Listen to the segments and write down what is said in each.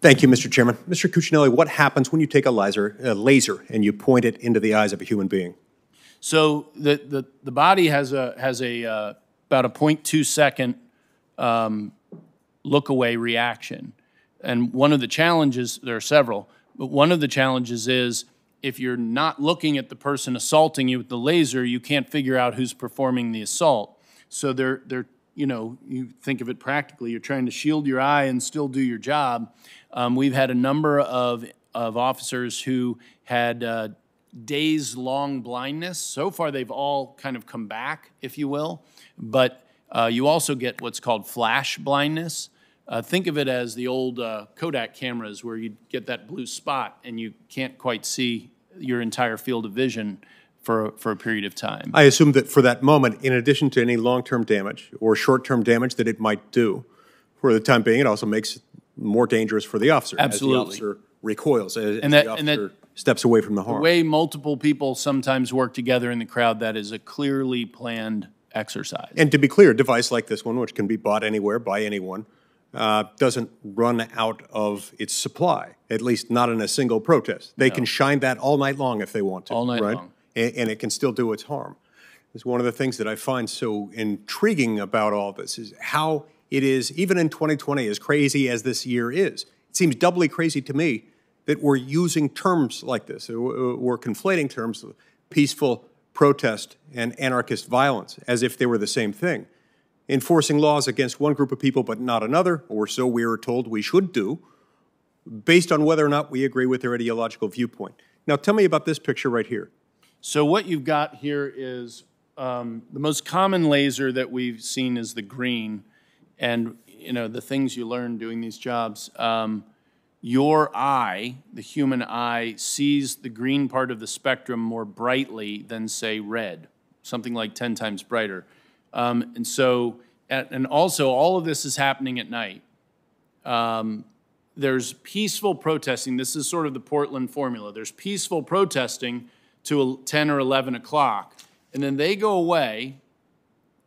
Thank you, Mr. Chairman. Mr. Cuccinelli, what happens when you take a laser and you point it into the eyes of a human being? So the body has a about a 0.2 second look away reaction, and one of the challenges, there are several, but one of the challenges is if you're not looking at the person assaulting you with the laser, you can't figure out who's performing the assault. So they're you know, you think of it practically, you're trying to shield your eye and still do your job. We've had a number of officers who had days-long blindness. So far, they've all kind of come back, if you will, but you also get what's called flash blindness. Think of it as the old Kodak cameras where you get that blue spot and you can't quite see your entire field of vision for a period of time. I assume that for that moment, in addition to any long-term damage or short-term damage that it might do, for the time being, it also makes it more dangerous for the officer. Absolutely. As the officer recoils, as the officer steps away from the harm. The way multiple people sometimes work together in the crowd, that is a clearly planned exercise. And to be clear, a device like this one, which can be bought anywhere by anyone, doesn't run out of its supply, at least not in a single protest. They can shine that all night long if they want to. All night long. And it can still do its harm. It's one of the things that I find so intriguing about all this is how it is, even in 2020, as crazy as this year is, it seems doubly crazy to me that we're using terms like this. We're conflating terms, peaceful protest and anarchist violence, as if they were the same thing. Enforcing laws against one group of people but not another, or so we are told we should do, based on whether or not we agree with their ideological viewpoint. Now tell me about this picture right here. So what you've got here is the most common laser that we've seen is the green, and you know the things you learn doing these jobs. Your eye, the human eye, sees the green part of the spectrum more brightly than, say, red, something like 10 times brighter. And also all of this is happening at night. There's peaceful protesting. This is sort of the Portland formula. There's peaceful protesting to 10 or 11 o'clock, and then they go away,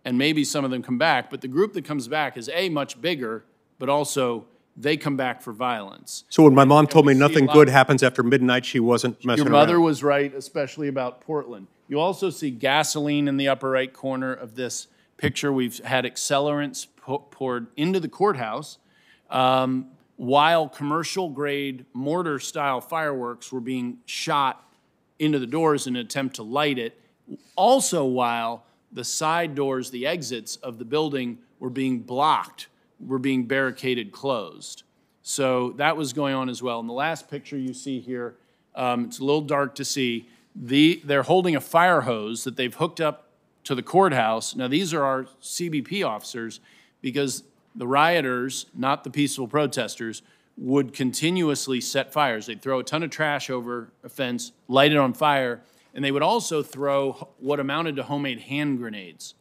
and maybe some of them come back, but the group that comes back is A, much bigger, but also they come back for violence. So when my mom told me nothing good happens after midnight, she wasn't messing around. Your mother was right, especially about Portland. You also see gasoline in the upper right corner of this picture. We've had accelerants poured into the courthouse while commercial-grade mortar-style fireworks were being shot into the doors in an attempt to light it, also while the side doors, the exits of the building were being blocked, were being barricaded closed. So that was going on as well. And the last picture you see here, it's a little dark to see. They're holding a fire hose that they've hooked up to the courthouse. Now these are our CBP officers because the rioters, not the peaceful protesters, would continuously set fires. They'd throw a ton of trash over a fence, light it on fire, and they would also throw what amounted to homemade hand grenades.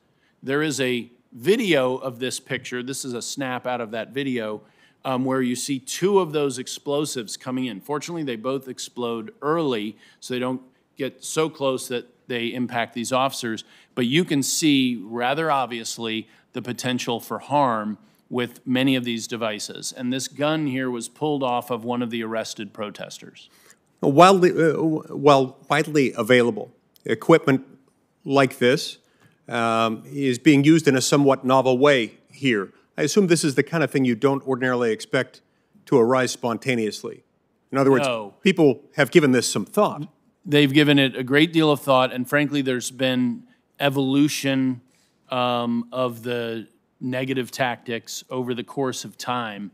There is a video of this picture. This is a snap out of that video where you see two of those explosives coming in. Fortunately, they both explode early, so they don't get so close that they impact these officers. But you can see rather obviously the potential for harm with many of these devices. And this gun here was pulled off of one of the arrested protesters. While widely available, equipment like this is being used in a somewhat novel way here. I assume this is the kind of thing you don't ordinarily expect to arise spontaneously. In other words, people have given this some thought. They've given it a great deal of thought, and frankly, there's been evolution of the negative tactics over the course of time.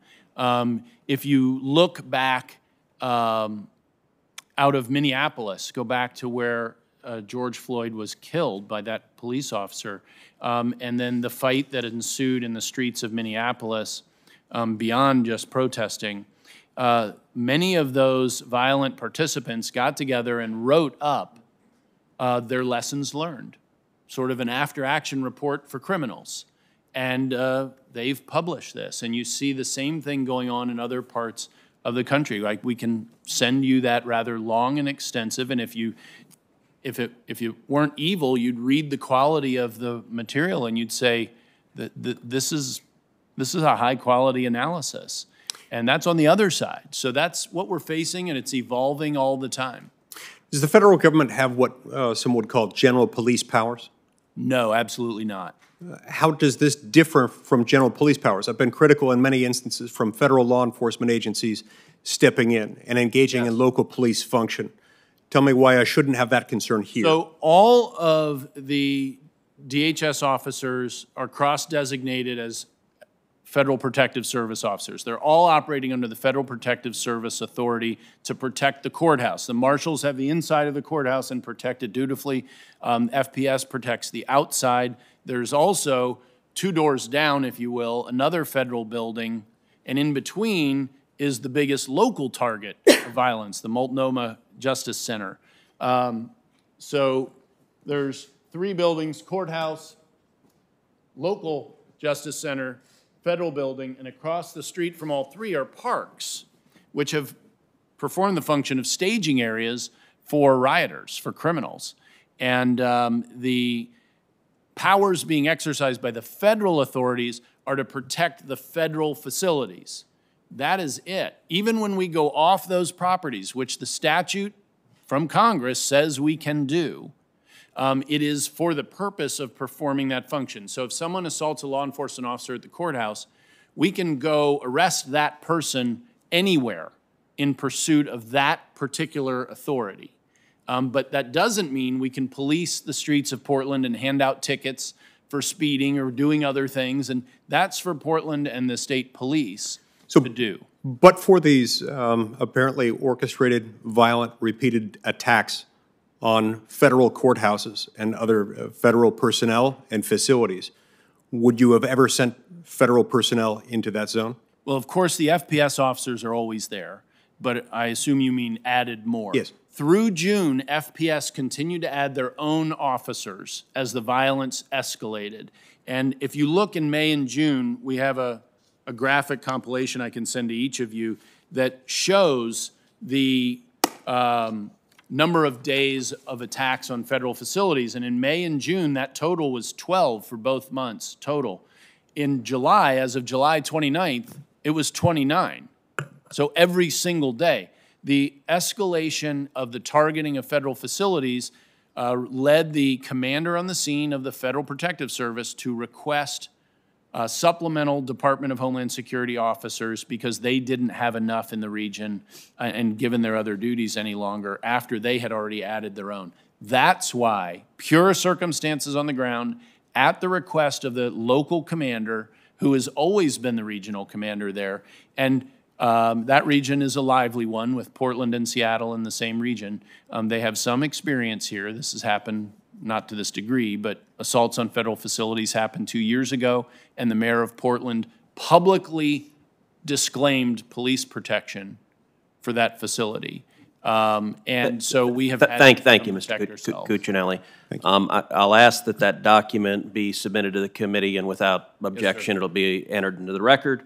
If you look back out of Minneapolis, go back to where George Floyd was killed by that police officer, and then the fight that ensued in the streets of Minneapolis beyond just protesting, many of those violent participants got together and wrote up their lessons learned, sort of an after-action report for criminals. And they've published this, and you see the same thing going on in other parts of the country. Like, we can send you that rather long and extensive, and if you weren't evil, you'd read the quality of the material and you'd say that this is a high quality analysis. And that's on the other side. So that's what we're facing, and it's evolving all the time. Does the federal government have what some would call general police powers? No, absolutely not. How does this differ from general police powers? I've been critical in many instances from federal law enforcement agencies stepping in and engaging in local police function. Tell me why I shouldn't have that concern here. So all of the DHS officers are cross-designated as Federal Protective Service officers. They're all operating under the Federal Protective Service Authority to protect the courthouse. The marshals have the inside of the courthouse and protect it dutifully. FPS protects the outside. There's also 2 doors down, if you will, another federal building, and in between is the biggest local target of violence, the Multnomah Justice Center. So there's 3 buildings: courthouse, local justice center, federal building, and across the street from all 3 are parks, which have performed the function of staging areas for rioters, for criminals. And the powers being exercised by the federal authorities are to protect the federal facilities. That is it. Even when we go off those properties, which the statute from Congress says we can do, it is for the purpose of performing that function. So if someone assaults a law enforcement officer at the courthouse, we can go arrest that person anywhere in pursuit of that particular authority. But that doesn't mean we can police the streets of Portland and hand out tickets for speeding or doing other things, and that's for Portland and the state police to do. But for these apparently orchestrated, violent, repeated attacks on federal courthouses and other federal personnel and facilities, would you have ever sent federal personnel into that zone? Well, of course, the FPS officers are always there, but I assume you mean added more. Yes. Through June, FPS continued to add their own officers as the violence escalated. And if you look in May and June, we have a graphic compilation I can send to each of you that shows the number of days of attacks on federal facilities. And in May and June, that total was 12 for both months total. In July, as of July 29th, it was 29. So every single day. The escalation of the targeting of federal facilities led the commander on the scene of the Federal Protective Service to request supplemental Department of Homeland Security officers because they didn't have enough in the region and given their other duties any longer after they had already added their own. That's why pure circumstances on the ground at the request of the local commander, who has always been the regional commander there, and that region is a lively one with Portland and Seattle in the same region. They have some experience here. This has happened, not to this degree, but assaults on federal facilities happened 2 years ago, and the mayor of Portland publicly disclaimed police protection for that facility. And so we have thank you, Mr. Cuccinelli. I'll ask that that document be submitted to the committee, and without objection, it'll be entered into the record.